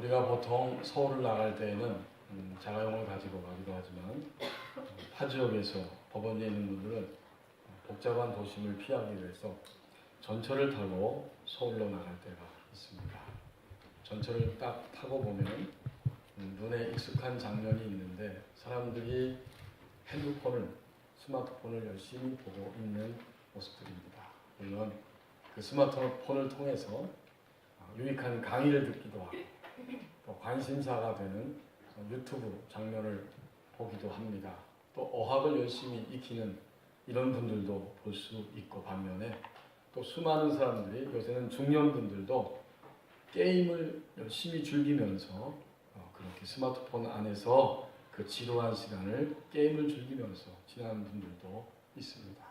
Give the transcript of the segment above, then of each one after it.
우리가 보통 서울을 나갈 때에는 자가용을 가지고 가기도 하지만 타 지역에서 법원에 있는 분들은 복잡한 도심을 피하기 위해서 전철을 타고 서울로 나갈 때가 있습니다. 전철을 딱 타고 보면 눈에 익숙한 장면이 있는데 사람들이 핸드폰을, 스마트폰을 열심히 보고 있는 모습들입니다. 물론 그 스마트폰을 통해서 유익한 강의를 듣기도 하고 또 관심사가 되는 유튜브 장면을 보기도 합니다. 또 어학을 열심히 익히는 이런 분들도 볼 수 있고, 반면에 또 수많은 사람들이, 요새는 중년분들도 게임을 열심히 즐기면서 그렇게 스마트폰 안에서 그 지루한 시간을 게임을 즐기면서 지나는 분들도 있습니다.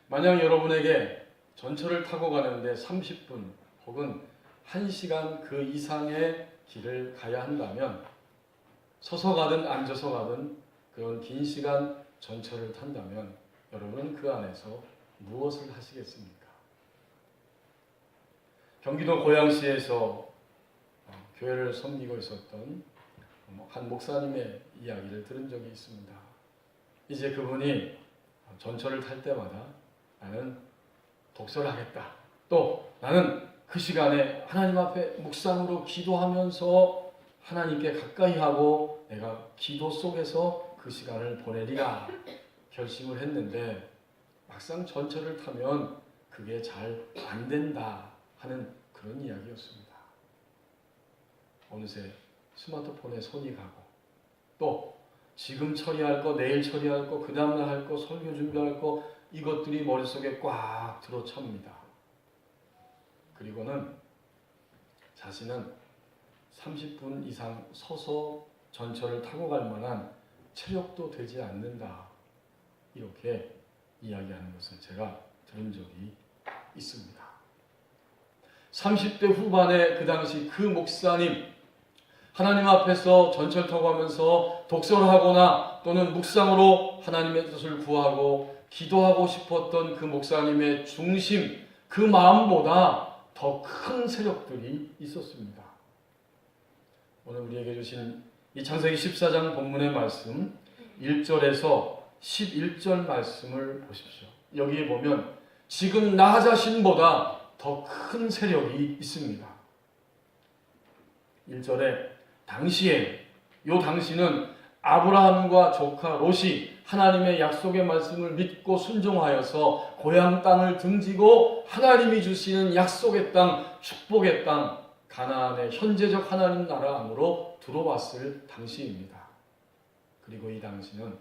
만약 여러분에게 전철을 타고 가는데 30분 혹은 1시간 그 이상의 길을 가야 한다면, 서서 가든 앉아서 가든 그런 긴 시간 전철을 탄다면 여러분은 그 안에서 무엇을 하시겠습니까? 경기도 고양시에서 교회를 섬기고 있었던 한 목사님의 이야기를 들은 적이 있습니다. 이제 그분이 전철을 탈 때마다 나는 독서를 하겠다. 또 나는 그 시간에 하나님 앞에 묵상으로 기도하면서 하나님께 가까이 하고 내가 기도 속에서 그 시간을 보내리라 결심을 했는데, 막상 전철을 타면 그게 잘 안 된다 하는 그런 이야기였습니다. 어느새 스마트폰에 손이 가고, 또 지금 처리할 거, 내일 처리할 거, 그 다음날 할 거, 설교 준비할 거, 이것들이 머릿속에 꽉 들어찹니다. 그리고는 자신은 30분 이상 서서 전철을 타고 갈 만한 체력도 되지 않는다, 이렇게 이야기하는 것을 제가 들은 적이 있습니다. 30대 후반에 그 당시 그 목사님, 하나님 앞에서 전철 타고 가면서 독서를 하거나 또는 묵상으로 하나님의 뜻을 구하고 기도하고 싶었던 그 목사님의 중심, 그 마음보다 더 큰 세력들이 있었습니다. 오늘 우리에게 주신 이 창세기 14장 본문의 말씀 1절에서 11절 말씀을 보십시오. 여기에 보면 지금 나 자신보다 더 큰 세력이 있습니다. 1절에 당시에, 요 당시는 아브라함과 조카 롯이 하나님의 약속의 말씀을 믿고 순종하여서 고향 땅을 등지고 하나님이 주시는 약속의 땅, 축복의 땅, 가나안의 현재적 하나님 나라 안으로 들어왔을 당시입니다. 그리고 이 당시는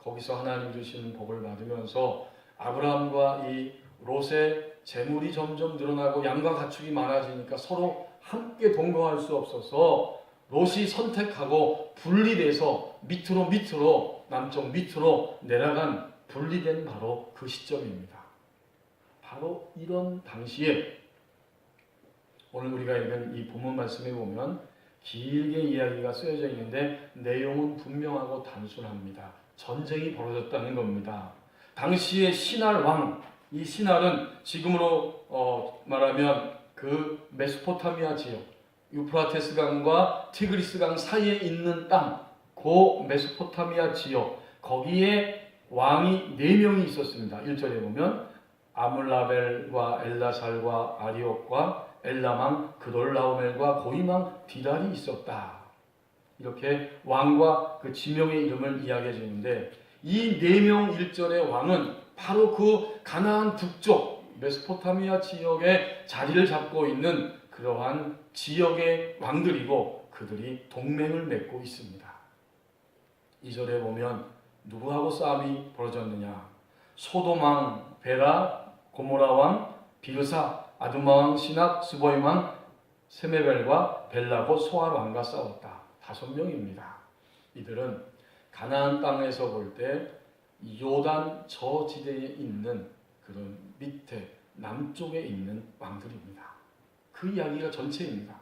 거기서 하나님 주시는 복을 받으면서 아브라함과 이 롯의 재물이 점점 늘어나고 양과 가축이 많아지니까 서로 함께 동거할 수 없어서 롯이 선택하고 분리돼서 밑으로 남쪽 밑으로 내려간, 분리된 바로 그 시점입니다. 바로 이런 당시에 오늘 우리가 읽은 이 본문 말씀에 보면 길게 이야기가 쓰여져 있는데 내용은 분명하고 단순합니다. 전쟁이 벌어졌다는 겁니다. 당시의 신할 왕, 이 신할은 지금으로 말하면 그 메소포타미아 지역, 유프라테스 강과 티그리스 강 사이에 있는 땅, 그 메소포타미아 지역, 거기에 왕이 4명이 있었습니다. 1절에 보면 아물라벨과 엘라살과 아리옥과 엘라망, 그돌라오멜과 고이망 디달이 있었다. 이렇게 왕과 그 지명의 이름을 이야기해 주는데, 이 4명 1절의 왕은 바로 그 가나안 북쪽 메소포타미아 지역에 자리를 잡고 있는 그러한 지역의 왕들이고, 그들이 동맹을 맺고 있습니다. 2절에 보면 누구하고 싸움이 벌어졌느냐? 소돔 왕 베라, 고모라 왕 비르사, 아두마 왕 시낙, 스보임 왕 세메벨과 벨라 곧 소알 왕과 싸웠다. 5명입니다. 이들은 가나안 땅에서 볼 때 요단 저지대에 있는 그런 밑에 남쪽에 있는 왕들입니다. 그 이야기가 전체입니다.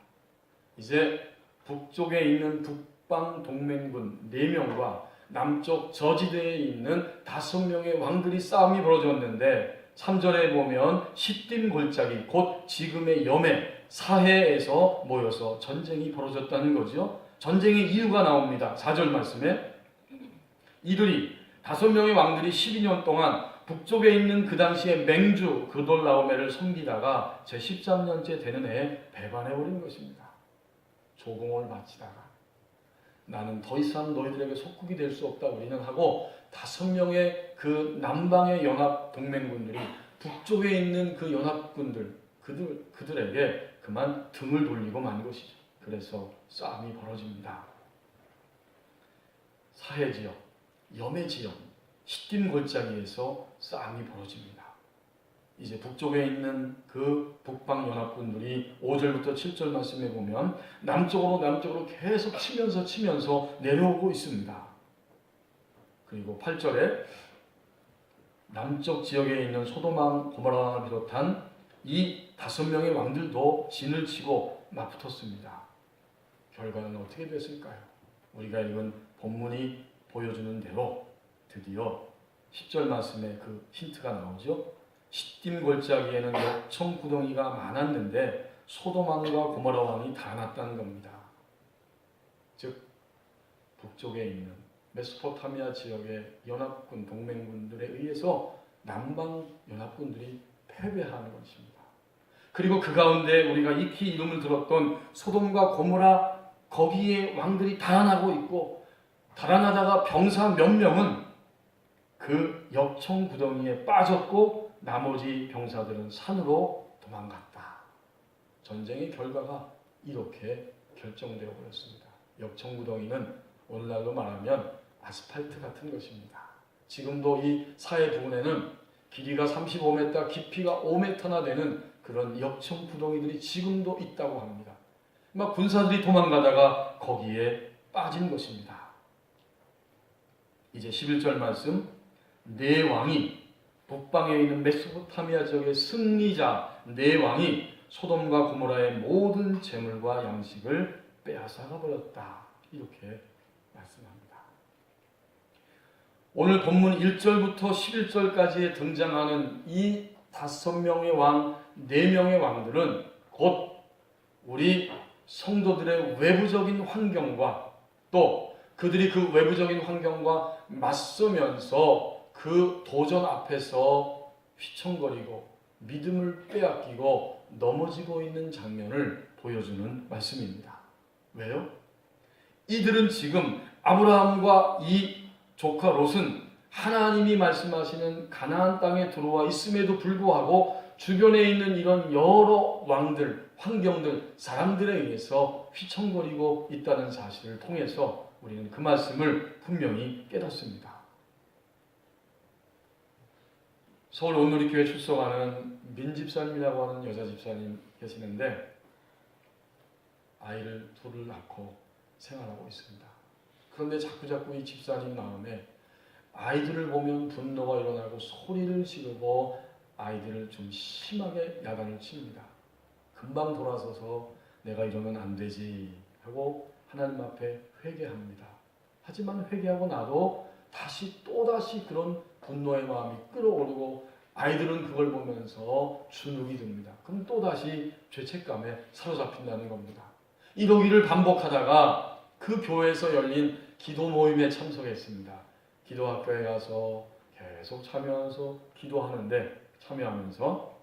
이제 북쪽에 있는 북방 동맹군 4명과 남쪽 저지대에 있는 5명의 왕들이 싸움이 벌어졌는데, 3절에 보면 시딤 골짜기, 곧 지금의 염해, 사해에서 모여서 전쟁이 벌어졌다는 거죠. 전쟁의 이유가 나옵니다. 4절 말씀에 이들이 5명의 왕들이 12년 동안 북쪽에 있는 그 당시에 맹주 그돌라오메를 섬기다가 제 13년째 되는 해에 배반해버린 것입니다. 조공을 바치다가 나는 더 이상 너희들에게 속국이 될 수 없다 우리는 하고 5명의 그 남방의 연합 동맹군들이 북쪽에 있는 그 연합군들 그들에게 그만 등을 돌리고 만 것이죠. 그래서 싸움이 벌어집니다. 사해지역, 염해지역, 시딤 골짜기에서 싸움이 벌어집니다. 이제 북쪽에 있는 그 북방 연합군들이 5절부터 7절 말씀에 보면 남쪽으로 계속 치면서 내려오고 있습니다. 그리고 8절에 남쪽 지역에 있는 소돔왕 고모라왕을 비롯한 이 5명의 왕들도 진을 치고 맞붙었습니다. 결과는 어떻게 됐을까요? 우리가 읽은 본문이 보여주는 대로 드디어 10절 말씀에 그 힌트가 나오죠. 시딤 골짜기에는 역청 구덩이가 많았는데 소돔왕과 고모라 왕이 달아났다는 겁니다. 즉 북쪽에 있는 메소포타미아 지역의 연합군 동맹군들에 의해서 남방 연합군들이 패배하는 것입니다. 그리고 그 가운데 우리가 익히 이름을 들었던 소돔과 고모라 거기에 왕들이 달아나고 있고 달아나다가 병사 몇 명은 그 역청 구덩이에 빠졌고 나머지 병사들은 산으로 도망갔다. 전쟁의 결과가 이렇게 결정되어 버렸습니다. 역청 구덩이는 오늘날로 말하면 아스팔트 같은 것입니다. 지금도 이 사해 부근에는 길이가 35m, 깊이가 5m나 되는 그런 역청 구덩이들이 지금도 있다고 합니다. 막 군사들이 도망가다가 거기에 빠진 것입니다. 이제 11절 말씀, 네 왕이 북방에 있는 메소포타미아 지역의 승리자 네 왕이 소돔과 고모라의 모든 재물과 양식을 빼앗아가 버렸다. 이렇게 말씀합니다. 오늘 본문 1절부터 11절까지에 등장하는 이 5명의 왕, 4명의 왕들은 곧 우리 성도들의 외부적인 환경과 또 그들이 그 외부적인 환경과 맞서면서 그 도전 앞에서 휘청거리고 믿음을 빼앗기고 넘어지고 있는 장면을 보여주는 말씀입니다. 왜요? 이들은 지금 아브라함과 이 조카 롯은 하나님이 말씀하시는 가나안 땅에 들어와 있음에도 불구하고 주변에 있는 이런 여러 왕들, 환경들, 사람들에 의해서 휘청거리고 있다는 사실을 통해서 우리는 그 말씀을 분명히 깨닫습니다. 서울 온누리교회 출석하는 민집사님이라고 하는 여자 집사님 계시는데 아이를 둘을 낳고 생활하고 있습니다. 그런데 자꾸자꾸 이 집사님 마음에 아이들을 보면 분노가 일어나고 소리를 지르고 아이들을 좀 심하게 야단을 칩니다. 금방 돌아서서 내가 이러면 안 되지 하고 하나님 앞에 회개합니다. 하지만 회개하고 나도 또다시 그런 분노의 마음이 끌어오르고 아이들은 그걸 보면서 주눅이 듭니다. 그럼 또다시 죄책감에 사로잡힌다는 겁니다. 이러기를 반복하다가 그 교회에서 열린 기도 모임에 참석했습니다. 기도학교에 가서 계속 참여하면서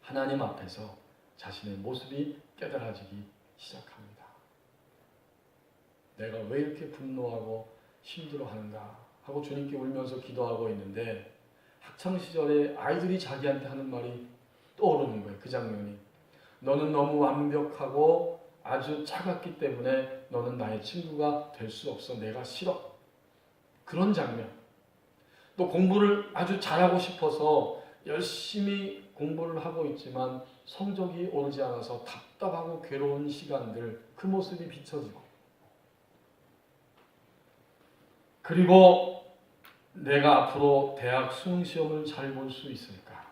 하나님 앞에서 자신의 모습이 깨달아지기 시작합니다. 내가 왜 이렇게 분노하고 힘들어하는가 하고 주님께 울면서 기도하고 있는데 학창시절에 아이들이 자기한테 하는 말이 떠오르는 거예요. 그 장면이. 너는 너무 완벽하고 아주 차갑기 때문에 너는 나의 친구가 될 수 없어. 내가 싫어. 그런 장면. 또 공부를 아주 잘하고 싶어서 열심히 공부를 하고 있지만 성적이 오르지 않아서 답답하고 괴로운 시간들, 그 모습이 비춰지고 그리고 내가 앞으로 대학 수능시험을 잘 볼 수 있을까?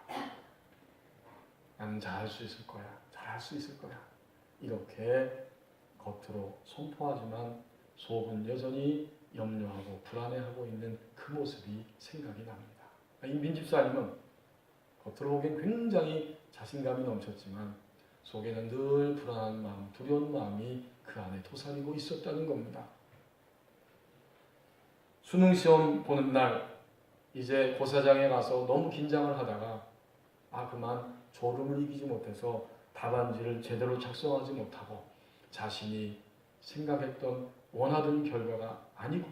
나는 잘할 수 있을 거야. 잘할 수 있을 거야. 이렇게 겉으로 선포하지만 속은 여전히 염려하고 불안해하고 있는 그 모습이 생각이 납니다. 이 민집사님은 겉으로 보기엔 굉장히 자신감이 넘쳤지만 속에는 늘 불안한 마음, 두려운 마음이 그 안에 도사리고 있었다는 겁니다. 수능시험 보는 날 이제 고사장에 가서 너무 긴장을 하다가 그만 졸음을 이기지 못해서 답안지를 제대로 작성하지 못하고 자신이 생각했던 원하던 결과가 아니고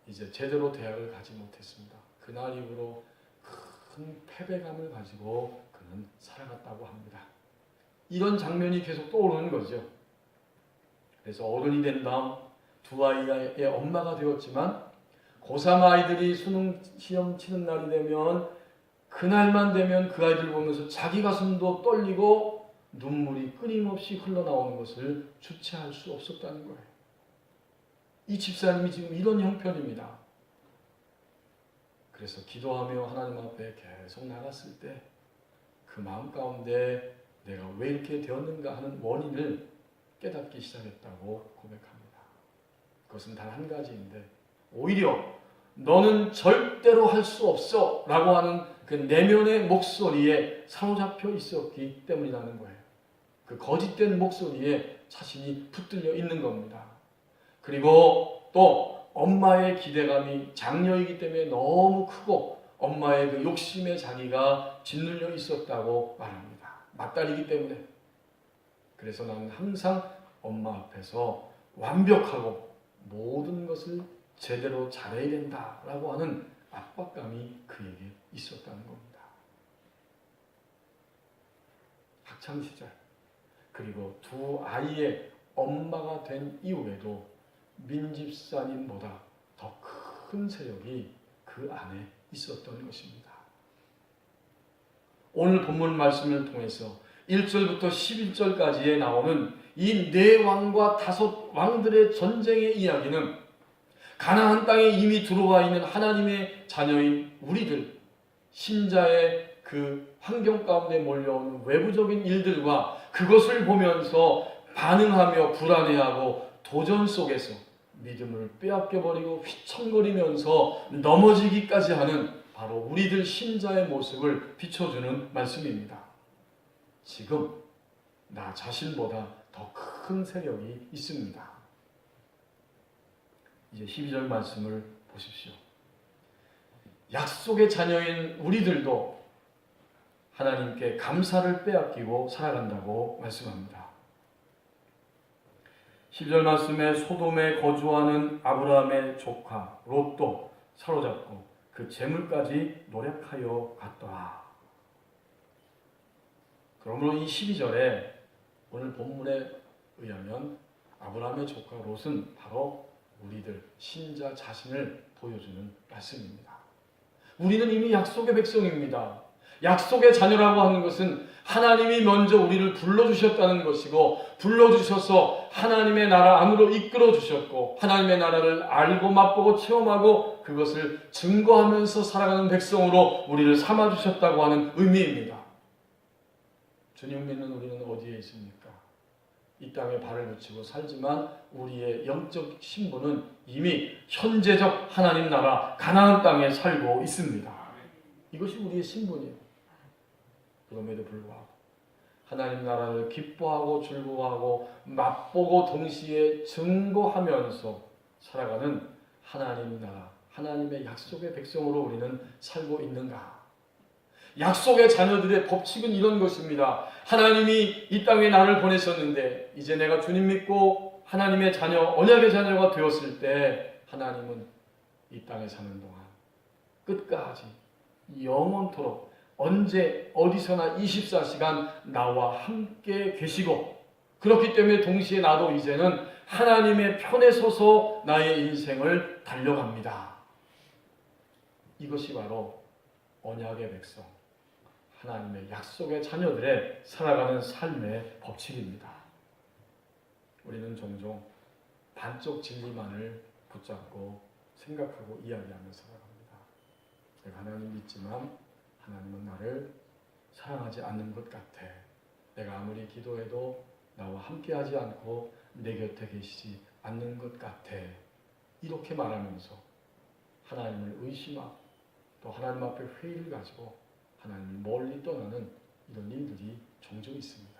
이제 제대로 대학을 가지 못했습니다. 그날 이후로 큰 패배감을 가지고 그는 살아갔다고 합니다. 이런 장면이 계속 떠오르는 거죠. 그래서 어른이 된 다음 두 아이의 엄마가 되었지만 고3 아이들이 수능 시험 치는 날이 되면 그날만 되면 그 아이들 보면서 자기 가슴도 떨리고 눈물이 끊임없이 흘러나오는 것을 주체할 수 없었다는 거예요. 이 집사님이 지금 이런 형편입니다. 그래서 기도하며 하나님 앞에 계속 나갔을 때 그 마음 가운데 내가 왜 이렇게 되었는가 하는 원인을 깨닫기 시작했다고 고백합니다. 그것은 단 한 가지인데 오히려 너는 절대로 할 수 없어 라고 하는 그 내면의 목소리에 사로잡혀 있었기 때문이라는 거예요. 그 거짓된 목소리에 자신이 붙들려 있는 겁니다. 그리고 또 엄마의 기대감이 장녀이기 때문에 너무 크고 엄마의 그 욕심에 자기가 짓눌려 있었다고 말합니다. 맏딸이기 때문에. 그래서 나는 항상 엄마 앞에서 완벽하고 모든 것을 제대로 잘해야 된다라고 하는 압박감이 그에게 있었다는 겁니다. 학창시절 그리고 두 아이의 엄마가 된 이후에도 민집사님보다 더 큰 세력이 그 안에 있었던 것입니다. 오늘 본문 말씀을 통해서 1절부터 11절까지에 나오는 이 네 왕과 다섯 왕들의 전쟁의 이야기는 가나안 땅에 이미 들어와 있는 하나님의 자녀인 우리들, 신자의 그 환경 가운데 몰려오는 외부적인 일들과 그것을 보면서 반응하며 불안해하고 도전 속에서 믿음을 빼앗겨버리고 휘청거리면서 넘어지기까지 하는 바로 우리들 신자의 모습을 비춰주는 말씀입니다. 지금 나 자신보다 더 큰 세력이 있습니다. 이제 12절 말씀을 보십시오. 약속의 자녀인 우리들도 하나님께 감사를 빼앗기고 살아간다고 말씀합니다. 12절 말씀에 소돔에 거주하는 아브라함의 조카 롯도 사로잡고 그 재물까지 노력하여 갔더라. 그러므로 이 12절에 오늘 본문에 의하면 아브라함의 조카 롯은 바로 우리들 신자 자신을 보여주는 말씀입니다. 우리는 이미 약속의 백성입니다. 약속의 자녀라고 하는 것은 하나님이 먼저 우리를 불러주셨다는 것이고 불러주셔서 하나님의 나라 안으로 이끌어주셨고 하나님의 나라를 알고 맛보고 체험하고 그것을 증거하면서 살아가는 백성으로 우리를 삼아주셨다고 하는 의미입니다. 주님 믿는 우리는 어디에 있습니까? 이 땅에 발을 붙이고 살지만 우리의 영적 신분은 이미 현재적 하나님 나라 가나안 땅에 살고 있습니다. 이것이 우리의 신분이에요. 그럼에도 불구하고 하나님 나라를 기뻐하고 즐거워하고 맛보고 동시에 증거하면서 살아가는 하나님 나라, 하나님의 약속의 백성으로 우리는 살고 있는가? 약속의 자녀들의 법칙은 이런 것입니다. 하나님이 이 땅에 나를 보내셨는데 이제 내가 주님 믿고 하나님의 자녀, 언약의 자녀가 되었을 때 하나님은 이 땅에 사는 동안 끝까지 영원토록 언제 어디서나 24시간 나와 함께 계시고 그렇기 때문에 동시에 나도 이제는 하나님의 편에 서서 나의 인생을 달려갑니다. 이것이 바로 언약의 백성, 하나님의 약속의 자녀들의 살아가는 삶의 법칙입니다. 우리는 종종 반쪽 진리만을 붙잡고 생각하고 이야기하며 살아갑니다. 내가 하나님 믿지만 하나님은 나를 사랑하지 않는 것 같아. 내가 아무리 기도해도 나와 함께하지 않고 내 곁에 계시지 않는 것 같아. 이렇게 말하면서 하나님을 의심하고 또 하나님 앞에 회의를 가지고 하나님을 멀리 떠나는 이런 일들이 종종 있습니다.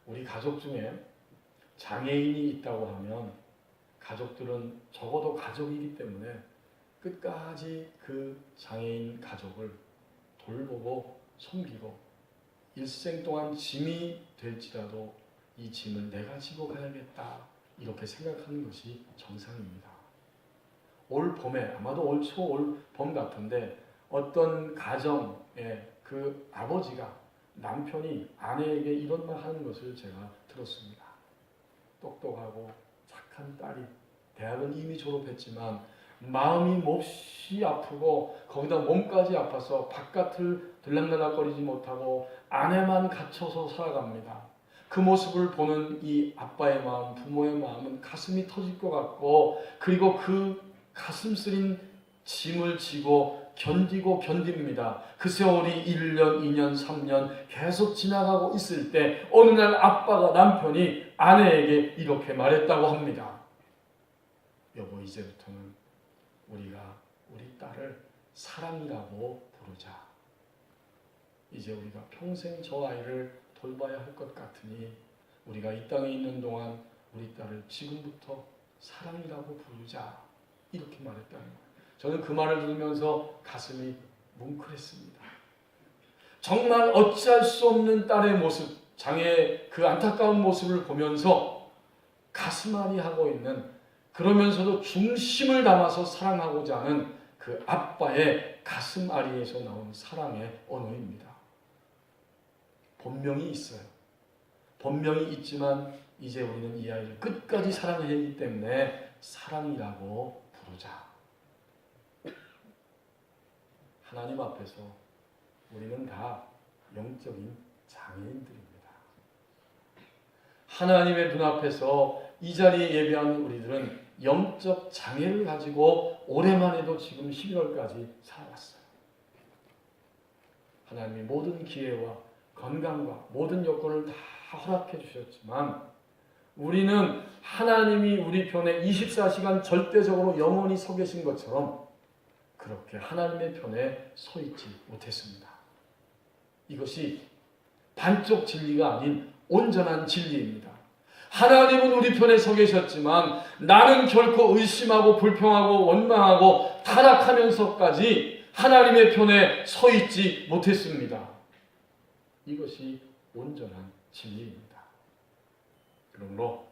우리 가족 중에 장애인이 있다고 하면 가족들은 적어도 가족이기 때문에 끝까지 그 장애인 가족을 돌보고 섬기고 일생 동안 짐이 될지라도 이 짐을 내가 지고 가야겠다 이렇게 생각하는 것이 정상입니다. 올 봄에 아마도 올 초 올 봄 같은데 어떤 가정의 그 아버지가 남편이 아내에게 이런 말 하는 것을 제가 들었습니다. 똑똑하고 착한 딸이 대학은 이미 졸업했지만 마음이 몹시 아프고 거기다 몸까지 아파서 바깥을 들락날락거리지 못하고 안에만 갇혀서 살아갑니다. 그 모습을 보는 이 아빠의 마음, 부모의 마음은 가슴이 터질 것 같고 그리고 그 가슴 쓰린 짐을 지고 견디고 견딥니다. 그 세월이 1년, 2년, 3년 계속 지나가고 있을 때 어느 날 아빠가 남편이 아내에게 이렇게 말했다고 합니다. 여보, 이제부터는 우리가 우리 딸을 사랑이라고 부르자. 이제 우리가 평생 저 아이를 돌봐야 할 것 같으니 우리가 이 땅에 있는 동안 우리 딸을 지금부터 사랑이라고 부르자. 이렇게 말했다는 거예요. 저는 그 말을 들으면서 가슴이 뭉클했습니다. 정말 어찌할 수 없는 딸의 모습, 장애의 그 안타까운 모습을 보면서 가슴앓이 하고 있는, 그러면서도 중심을 담아서 사랑하고자 하는 그 아빠의 가슴앓이에서 나온 사랑의 언어입니다. 본명이 있어요. 본명이 있지만 이제 우리는 이 아이를 끝까지 사랑해야 하기 때문에 사랑이라고 부르자. 하나님 앞에서 우리는 다 영적인 장애인들입니다. 하나님의 눈앞에서 이 자리에 예배하는 우리들은 영적 장애를 가지고 올해만 해도 지금 12월까지 살아왔어요. 하나님이 모든 기회와 건강과 모든 여건을 다 허락해 주셨지만 우리는 하나님이 우리 편에 24시간 절대적으로 영원히 서 계신 것처럼 그렇게 하나님의 편에 서 있지 못했습니다. 이것이 반쪽 진리가 아닌 온전한 진리입니다. 하나님은 우리 편에 서 계셨지만 나는 결코 의심하고 불평하고 원망하고 타락하면서까지 하나님의 편에 서 있지 못했습니다. 이것이 온전한 진리입니다. 그러므로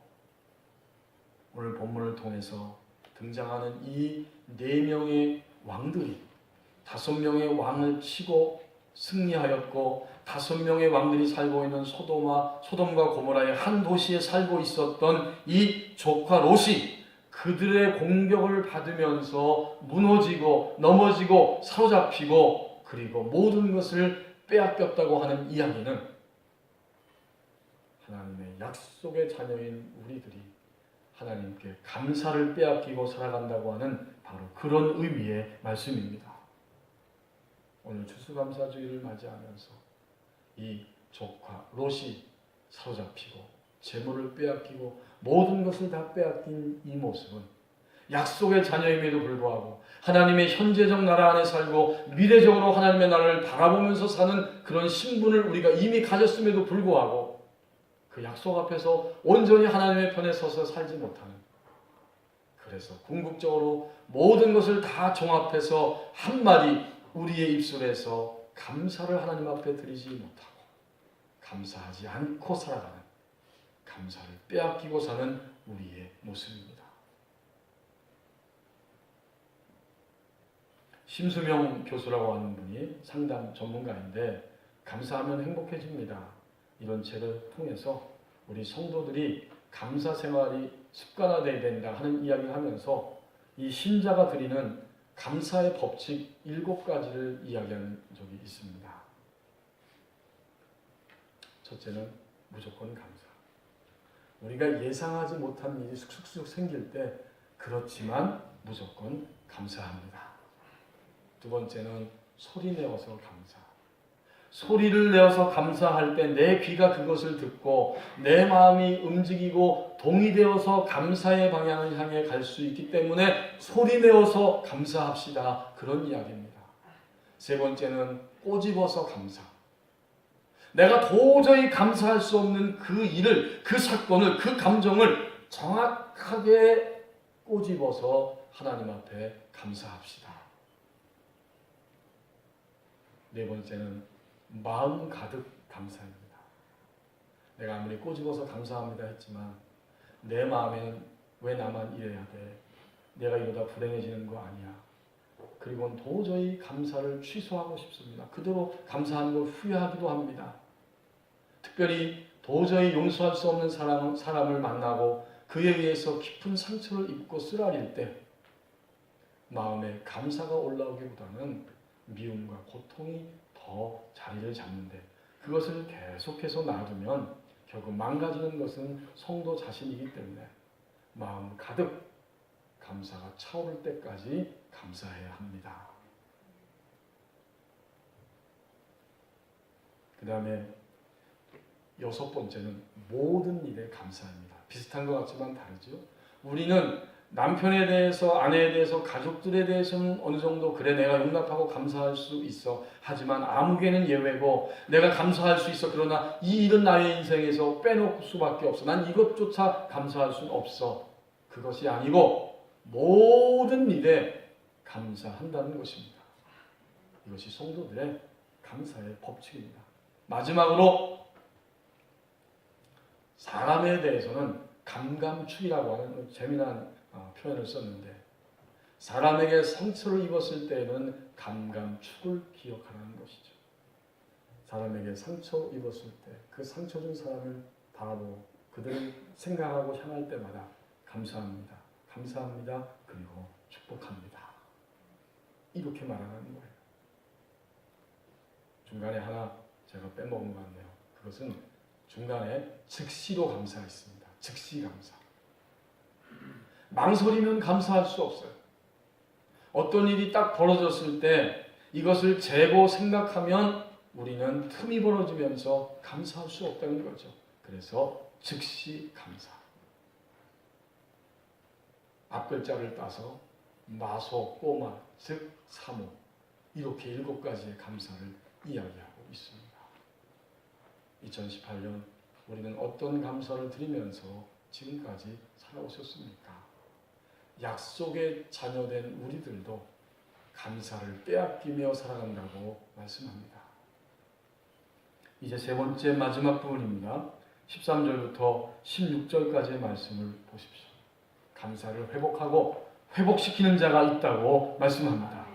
오늘 본문을 통해서 등장하는 이 4명의 왕들이 5명의 왕을 치고 승리하였고 5명의 왕들이 살고 있는 소돔과 고모라의 한 도시에 살고 있었던 이 조카 롯이 그들의 공격을 받으면서 무너지고 넘어지고 사로잡히고 그리고 모든 것을 빼앗겼다고 하는 이야기는 하나님의 약속의 자녀인 우리들이 하나님께 감사를 빼앗기고 살아간다고 하는 바로 그런 의미의 말씀입니다. 오늘 추수감사주일을 맞이하면서 이 조카 롯이 사로잡히고 재물을 빼앗기고 모든 것을 다 빼앗긴 이 모습은 약속의 자녀임에도 불구하고 하나님의 현재적 나라 안에 살고 미래적으로 하나님의 나라를 바라보면서 사는 그런 신분을 우리가 이미 가졌음에도 불구하고 그 약속 앞에서 온전히 하나님의 편에 서서 살지 못하는, 그래서 궁극적으로 모든 것을 다 종합해서 한마디 우리의 입술에서 감사를 하나님 앞에 드리지 못하고 감사하지 않고 살아가는, 감사를 빼앗기고 사는 우리의 모습입니다. 심수명 교수라고 하는 분이 상담 전문가인데 감사하면 행복해집니다. 이런 책을 통해서 우리 성도들이 감사 생활이 습관화되어야 된다 하는 이야기를 하면서 이 신자가 드리는 감사의 법칙 7가지를 이야기하는 적이 있습니다. 첫째는 무조건 감사. 우리가 예상하지 못한 일이 쑥쑥 생길 때 그렇지만 무조건 감사합니다. 두 번째는 소리 내어서 감사. 소리를 내어서 감사할 때 내 귀가 그것을 듣고 내 마음이 움직이고 동의되어서 감사의 방향을 향해 갈 수 있기 때문에 소리 내어서 감사합시다. 그런 이야기입니다. 세 번째는 꼬집어서 감사. 내가 도저히 감사할 수 없는 그 일을, 그 사건을, 그 감정을 정확하게 꼬집어서 하나님 앞에 감사합시다. 네 번째는 마음 가득 감사입니다. 내가 아무리 꼬집어서 감사합니다 했지만 내 마음에는 왜 나만 이래야 돼? 내가 이러다 불행해지는 거 아니야? 그리고는 도저히 감사를 취소하고 싶습니다. 그대로 감사하는 걸 후회하기도 합니다. 특별히 도저히 용서할 수 없는 사람을 만나고 그에 의해서 깊은 상처를 입고 쓰라릴 때 마음에 감사가 올라오기보다는 미움과 고통이 더 자리를 잡는데, 그것을 계속해서 놔두면 결국 망가지는 것은 성도 자신이기 때문에 마음 가득 감사가 차오를 때까지 감사해야 합니다. 그 다음에 여섯 번째는 모든 일에 감사합니다. 비슷한 것 같지만 다르죠. 우리는 남편에 대해서, 아내에 대해서, 가족들에 대해서는 어느 정도 그래 내가 용납하고 감사할 수 있어. 하지만 아무개는 예외고 내가 감사할 수 있어. 그러나 이 일은 나의 인생에서 빼놓을 수밖에 없어. 난 이것조차 감사할 수는 없어. 그것이 아니고 모든 일에 감사한다는 것입니다. 이것이 성도들의 감사의 법칙입니다. 마지막으로 사람에 대해서는 감감축이라고 하는 재미난 표현을 썼는데, 사람에게 상처를 입었을 때에는 감감축을 기억하라는 것이죠. 사람에게 상처 입었을 때 그 상처 준 사람을 바라보고 그들을 생각하고 향할 때마다 감사합니다. 감사합니다. 그리고 축복합니다. 이렇게 말하는 거예요. 중간에 하나 제가 빼먹은 것 같네요. 그것은 중간에 즉시로 감사했습니다. 즉시 감사. 망설이면 감사할 수 없어요. 어떤 일이 딱 벌어졌을 때 이것을 재고 생각하면 우리는 틈이 벌어지면서 감사할 수 없다는 거죠. 그래서 즉시 감사. 앞글자를 따서 마소, 꼬마, 즉 사모, 이렇게 7가지의 감사를 이야기하고 있습니다. 2018년 우리는 어떤 감사를 드리면서 지금까지 살아오셨습니까? 약속의 자녀된 우리들도 감사를 빼앗기며 살아간다고 말씀합니다. 이제 세 번째 마지막 부분입니다. 13절부터 16절까지의 말씀을 보십시오. 감사를 회복하고 회복시키는 자가 있다고 말씀합니다.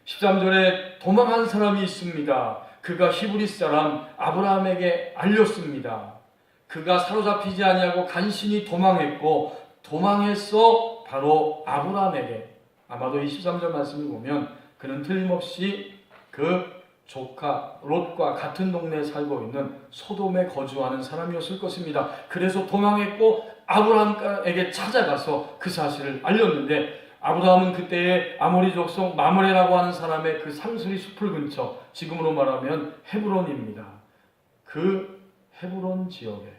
13절에 도망한 사람이 있습니다. 그가 히브리 사람 아브라함에게 알렸습니다. 그가 사로잡히지 아니하고 간신히 도망했고, 도망해서 바로 아브라함에게, 아마도 이 13절 말씀을 보면 그는 틀림없이 그 조카 롯과 같은 동네에 살고 있는 소돔에 거주하는 사람이었을 것입니다. 그래서 도망했고 아브라함에게 찾아가서 그 사실을 알렸는데, 아브라함은 그때의 아모리 족속 마므레라고 하는 사람의 그 상수리 숲을 근처, 지금으로 말하면 헤브론입니다. 그 헤브론 지역에,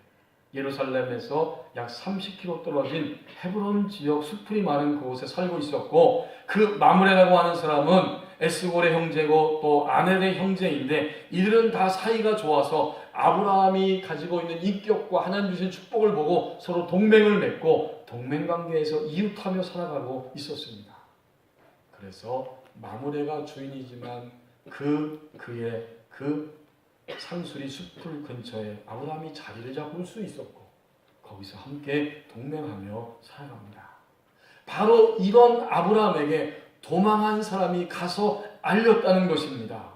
예루살렘에서 약 30km 떨어진 헤브론 지역 수풀이 많은 그곳에 살고 있었고, 그 마므레라고 하는 사람은 에스골의 형제고 또 아넬의 형제인데, 이들은 다 사이가 좋아서 아브라함이 가지고 있는 인격과 하나님 주신 축복을 보고 서로 동맹을 맺고 동맹관계에서 이웃하며 살아가고 있었습니다. 그래서 마므레가 주인이지만 그의 상수리 숲풀 근처에 아브라함이 자리를 잡을 수 있었고 거기서 함께 동맹하며 살아갑니다. 바로 이런 아브라함에게 도망한 사람이 가서 알렸다는 것입니다.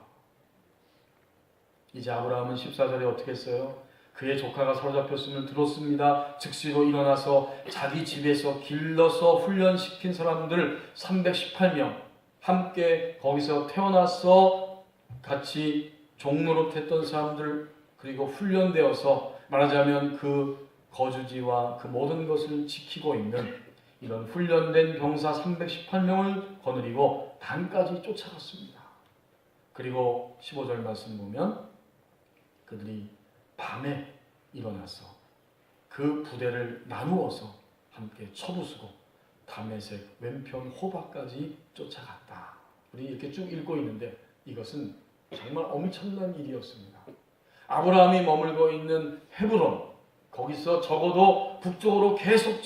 이제 아브라함은 14절에 어떻게 했어요? 그의 조카가 사로잡혔음을 들었습니다. 즉시로 일어나서 자기 집에서 길러서 훈련시킨 사람들 318명 함께 거기서 태어나서 같이 종노릇했던 사람들, 그리고 훈련되어서 말하자면 그 거주지와 그 모든 것을 지키고 있는 이런 훈련된 병사 318명을 거느리고 단까지 쫓아갔습니다. 그리고 15절 말씀 보면 그들이 밤에 일어나서 그 부대를 나누어서 함께 쳐부수고 다메섹 왼편 호바까지 쫓아갔다. 우리 이렇게 쭉 읽고 있는데 이것은 정말 엄청난 일이었습니다. 아브라함이 머물고 있는 헤브론, 거기서 적어도 북쪽으로 계속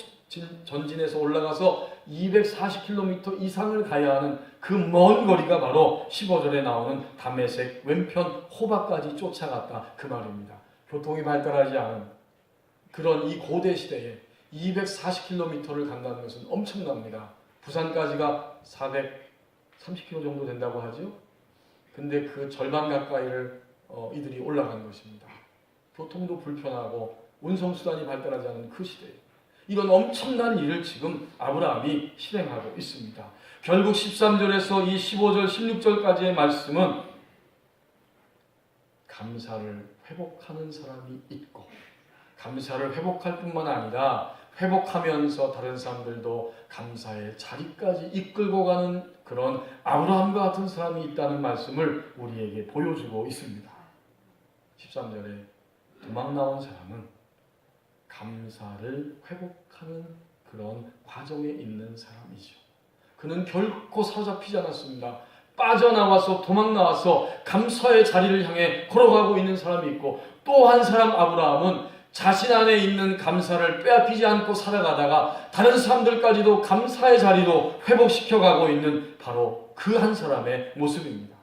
전진해서 올라가서 240km 이상을 가야 하는 그 먼 거리가 바로 15절에 나오는 다메섹 왼편 호바까지 쫓아갔다 그 말입니다. 교통이 발달하지 않은 그런 이 고대 시대에 240km를 간다는 것은 엄청납니다. 부산까지가 430km 정도 된다고 하죠. 근데 그 절반 가까이를 이들이 올라간 것입니다. 교통도 불편하고 운송수단이 발달하지 않은 그 시대에 이런 엄청난 일을 지금 아브라함이 실행하고 있습니다. 결국 13절에서 이 15절, 16절까지의 말씀은 감사를 회복하는 사람이 있고 감사를 회복할 뿐만 아니라 회복하면서 다른 사람들도 감사의 자리까지 이끌고 가는 그런 아브라함과 같은 사람이 있다는 말씀을 우리에게 보여주고 있습니다. 13절에 도망 나온 사람은 감사를 회복하는 그런 과정에 있는 사람이죠. 그는 결코 사로잡히지 않았습니다. 빠져나와서 도망 나와서 감사의 자리를 향해 걸어가고 있는 사람이 있고 또 한 사람 아브라함은 자신 안에 있는 감사를 빼앗기지 않고 살아가다가 다른 사람들까지도 감사의 자리로 회복시켜가고 있는 바로 그 한 사람의 모습입니다.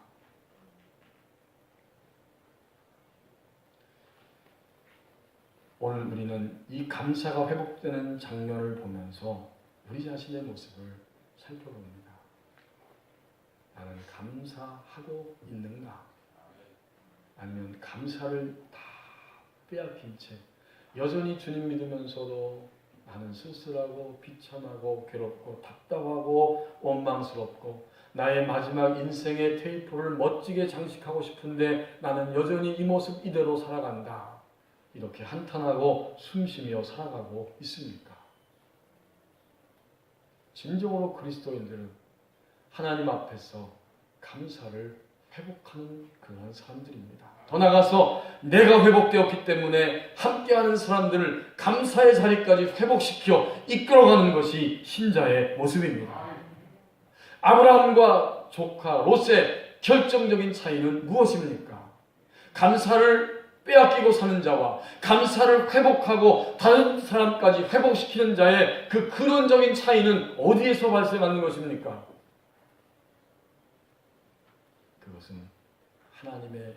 오늘 우리는 이 감사가 회복되는 장면을 보면서 우리 자신의 모습을 살펴봅니다. 나는 감사하고 있는가? 아니면 감사를 다 빼앗긴 채 여전히 주님 믿으면서도 나는 쓸쓸하고 비참하고 괴롭고 답답하고 원망스럽고 나의 마지막 인생의 테이프를 멋지게 장식하고 싶은데 나는 여전히 이 모습 이대로 살아간다. 이렇게 한탄하고 숨쉬며 살아가고 있습니까? 진정으로 그리스도인들은 하나님 앞에서 감사를 회복하는 그런 사람들입니다. 더 나아가서 내가 회복되었기 때문에 함께하는 사람들을 감사의 자리까지 회복시켜 이끌어가는 것이 신자의 모습입니다. 아브라함과 조카 롯의 결정적인 차이는 무엇입니까? 감사를 빼앗기고 사는 자와 감사를 회복하고 다른 사람까지 회복시키는 자의 그 근원적인 차이는 어디에서 발생하는 것입니까? 그것은 하나님의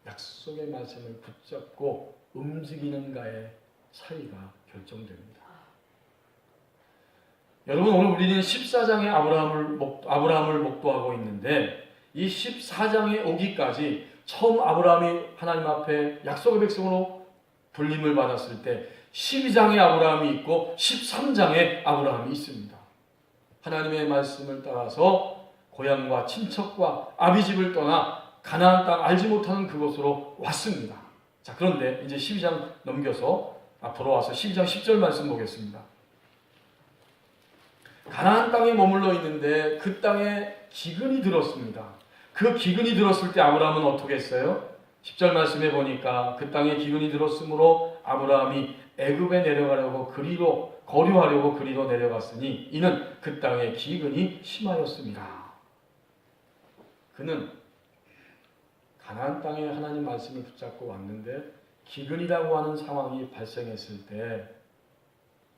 약속의 말씀을 붙잡고 움직이는가의 차이가 결정됩니다. 여러분, 오늘 우리는 14장의 아브라함을 목도하고 있는데 이 14장에 오기까지 처음 아브라함이 하나님 앞에 약속의 백성으로 불림을 받았을 때 12장의 아브라함이 있고 13장의 아브라함이 있습니다. 하나님의 말씀을 따라서 고향과 친척과 아비집을 떠나 가나안 땅 알지 못하는 그곳으로 왔습니다. 자, 그런데 이제 12장 넘겨서 앞으로 와서 12장 10절 말씀 보겠습니다. 가나안 땅에 머물러 있는데 그 땅에 기근이 들었습니다. 그 기근이 들었을 때 아브라함은 어떻게 했어요? 10절 말씀해 보니까 그 땅에 기근이 들었으므로 아브라함이 애굽에 내려가려고 거류하려고 그리로 내려갔으니 이는 그 땅에 기근이 심하였습니다. 그는 가나안 땅에 하나님 말씀을 붙잡고 왔는데 기근이라고 하는 상황이 발생했을 때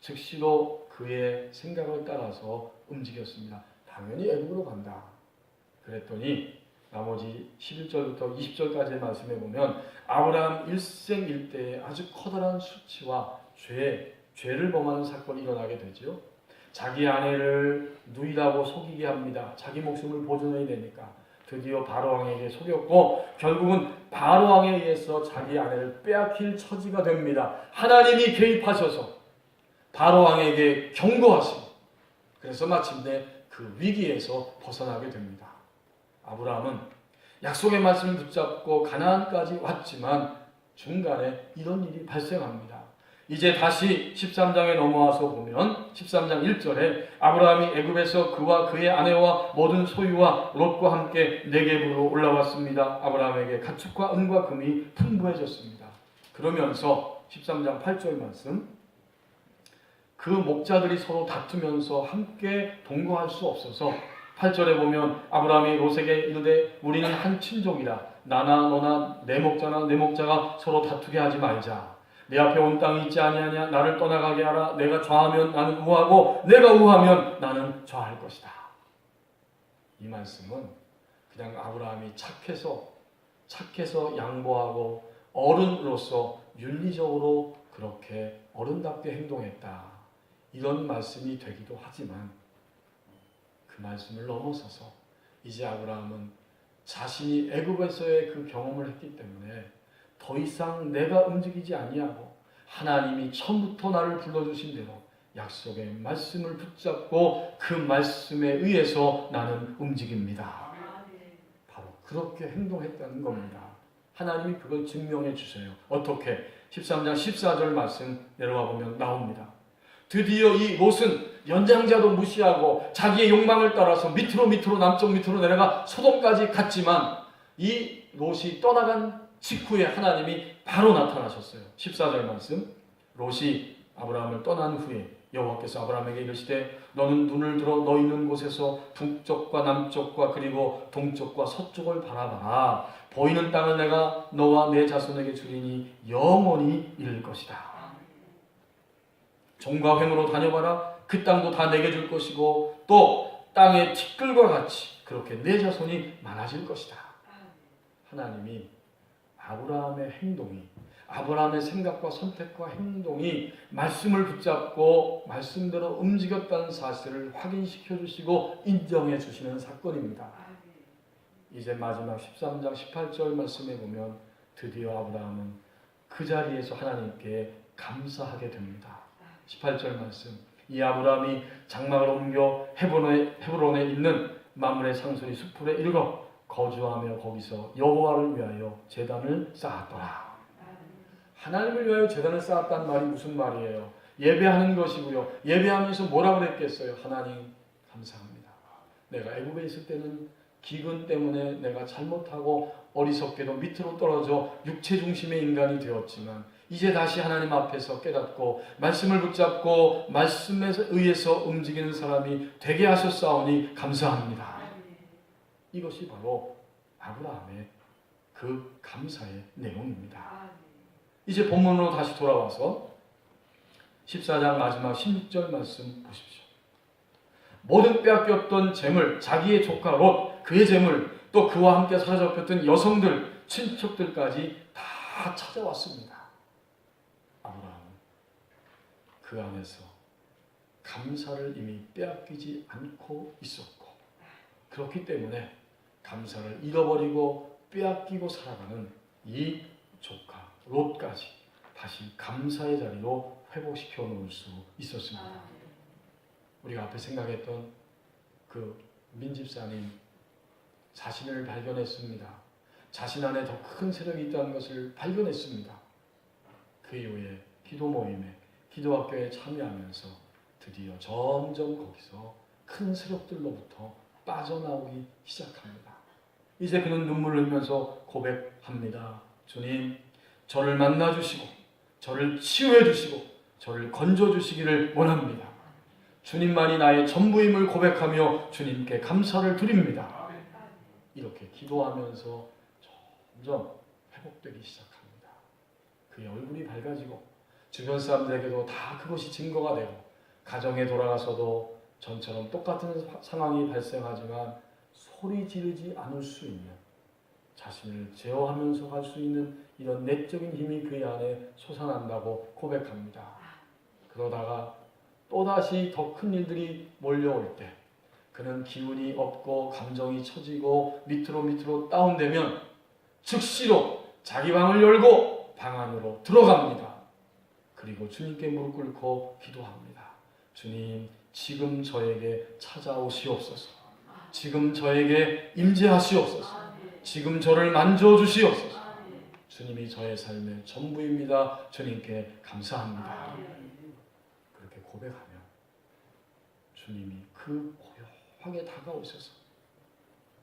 즉시로 그의 생각을 따라서 움직였습니다. 당연히 애굽으로 간다. 그랬더니 나머지 11절부터 20절까지의 말씀에 보면 아브라함 일생 일대에 아주 커다란 수치와 죄를 범하는 사건이 일어나게 되죠. 자기 아내를 누이라고 속이게 합니다. 자기 목숨을 보존해야 되니까. 드디어 바로왕에게 속였고 결국은 바로왕에 의해서 자기 아내를 빼앗길 처지가 됩니다. 하나님이 개입하셔서 바로왕에게 경고하시고 그래서 마침내 그 위기에서 벗어나게 됩니다. 아브라함은 약속의 말씀을 붙잡고 가나안까지 왔지만 중간에 이런 일이 발생합니다. 이제 다시 13장에 넘어와서 보면 13장 1절에 아브라함이 애굽에서 그와 그의 아내와 모든 소유와 롯과 함께 네겝으로 올라왔습니다. 아브라함에게 가축과 은과 금이 풍부해졌습니다. 그러면서 13장 8절 말씀 그 목자들이 서로 다투면서 함께 동거할 수 없어서 8절에 보면 아브라함이 롯에게 이르되 우리는 한 친족이라 나나 너나 내 목자나 내 목자가 서로 다투게 하지 말자. 내 앞에 온 땅이 있지 아니하냐. 나를 떠나가게 하라. 내가 좌하면 나는 우하고 내가 우하면 나는 좌할 것이다. 이 말씀은 그냥 아브라함이 착해서 양보하고 어른으로서 윤리적으로 그렇게 어른답게 행동했다. 이런 말씀이 되기도 하지만 그 말씀을 넘어서서 이제 아브라함은 자신이 애굽에서의 그 경험을 했기 때문에 더 이상 내가 움직이지 아니하고 하나님이 처음부터 나를 불러주신 대로 약속의 말씀을 붙잡고 그 말씀에 의해서 나는 움직입니다. 바로 그렇게 행동했다는 겁니다. 하나님이 그걸 증명해 주세요. 어떻게? 13장 14절 말씀 내려와 보면 나옵니다. 드디어 이 롯은 연장자도 무시하고 자기의 욕망을 따라서 밑으로 남쪽 밑으로 내려가 소돔까지 갔지만 이 롯이 떠나간 직후에 하나님이 바로 나타나셨어요. 14절 말씀. 롯이 아브라함을 떠난 후에 여호와께서 아브라함에게 이르시되 너는 눈을 들어 너 있는 곳에서 북쪽과 남쪽과 그리고 동쪽과 서쪽을 바라봐라. 보이는 땅을 내가 너와 내 자손에게 주리니 영원히 이를 것이다. 종과 횡으로 다녀봐라. 그 땅도 다 내게 줄 것이고 또 땅의 티끌과 같이 그렇게 내 자손이 많아질 것이다. 하나님이 아브라함의 행동이, 아브라함의 생각과 선택과 행동이 말씀을 붙잡고 말씀대로 움직였다는 사실을 확인시켜 주시고 인정해 주시는 사건입니다. 이제 마지막 13장 18절 말씀에 보면 드디어 아브라함은 그 자리에서 하나님께 감사하게 됩니다. 18절 말씀. 이 아브라함이 장막을 옮겨 헤브론에 있는 만문의 상소리 숲풀에 이르러 거주하며 거기서 여호와를 위하여 제단을 쌓았더라. 하나님을 위하여 제단을 쌓았다는 말이 무슨 말이에요? 예배하는 것이고요. 예배하면서 뭐라 그랬겠어요? 하나님 감사합니다. 내가 애굽에 있을 때는 기근 때문에 내가 잘못하고 어리석게도 밑으로 떨어져 육체 중심의 인간이 되었지만 이제 다시 하나님 앞에서 깨닫고 말씀을 붙잡고 말씀에 의해서 움직이는 사람이 되게 하셨사오니 감사합니다. 이것이 바로 아브라함의 그 감사의 내용입니다. 이제 본문으로 다시 돌아와서 14장 마지막 16절 말씀 보십시오. 모든 빼앗겼던 재물, 자기의 조카 롯, 그의 재물, 또 그와 함께 사로잡혔던 여성들, 친척들까지 다 찾아왔습니다. 아브라함은 그 안에서 감사를 이미 빼앗기지 않고 있었고 그렇기 때문에 감사를 잃어버리고 빼앗기고 살아가는 이 조카 롯까지 다시 감사의 자리로 회복시켜 놓을 수 있었습니다. 우리가 앞에 생각했던 그 민집사님 자신을 발견했습니다. 자신 안에 더 큰 세력이 있다는 것을 발견했습니다. 그 이후에 기도 모임에 기도학교에 참여하면서 드디어 점점 거기서 큰 세력들로부터 빠져나오기 시작합니다. 이제 그는 눈물을 흘리면서 고백합니다. 주님, 저를 만나주시고 저를 치유해 주시고 저를 건져 주시기를 원합니다. 주님만이 나의 전부임을 고백하며 주님께 감사를 드립니다. 이렇게 기도하면서 점점 회복되기 시작합니다. 그의 얼굴이 밝아지고 주변 사람들에게도 다 그것이 증거가 되고 가정에 돌아가서도 전처럼 똑같은 상황이 발생하지만 소리 지르지 않을 수 있는 자신을 제어하면서 갈 수 있는 이런 내적인 힘이 그의 안에 솟아난다고 고백합니다. 그러다가 또다시 더 큰 일들이 몰려올 때 그는 기운이 없고 감정이 처지고 밑으로 다운되면 즉시로 자기 방을 열고 방 안으로 들어갑니다. 그리고 주님께 무릎 꿇고 기도합니다. 주님, 지금 저에게 찾아오시옵소서. 지금 저에게 임재하시옵소서. 지금 저를 만져주시옵소서. 주님이 저의 삶의 전부입니다. 주님께 감사합니다. 그렇게 고백하면 주님이 그 고요하게 다가오셔서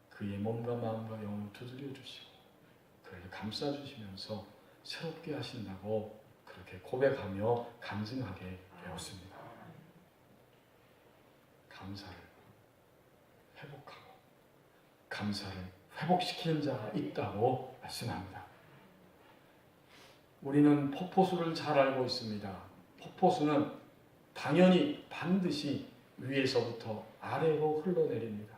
그의 몸과 마음과 영을 두드려 주시고 그를 감싸주시면서 새롭게 하신다고 그렇게 고백하며 간증하게 되었습니다. 감사를 회복하고 감사를 회복시키는 자가 있다고 말씀합니다. 우리는 폭포수를 잘 알고 있습니다. 폭포수는 당연히 반드시 위에서부터 아래로 흘러내립니다.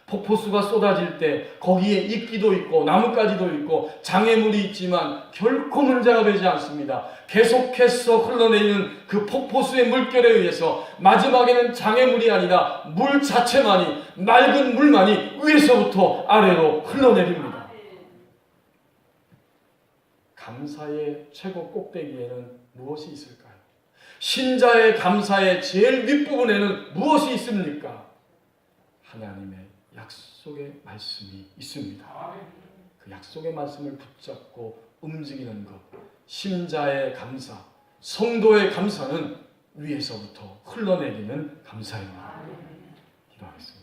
폭포수가 쏟아질 때 거기에 이끼도 있고 나뭇가지도 있고 장애물이 있지만 결코 문제가 되지 않습니다. 계속해서 흘러내리는 그 폭포수의 물결에 의해서 마지막에는 장애물이 아니라 물 자체만이, 맑은 물만이 위에서부터 아래로 흘러내립니다. 감사의 최고 꼭대기에는 무엇이 있을까요? 신자의 감사의 제일 윗부분에는 무엇이 있습니까? 하나님의 약속의 말씀이 있습니다. 그 약속의 말씀을 붙잡고 움직이는 것, 신자의 감사, 성도의 감사는 위에서부터 흘러내리는 감사입니다. 기도하겠습니다.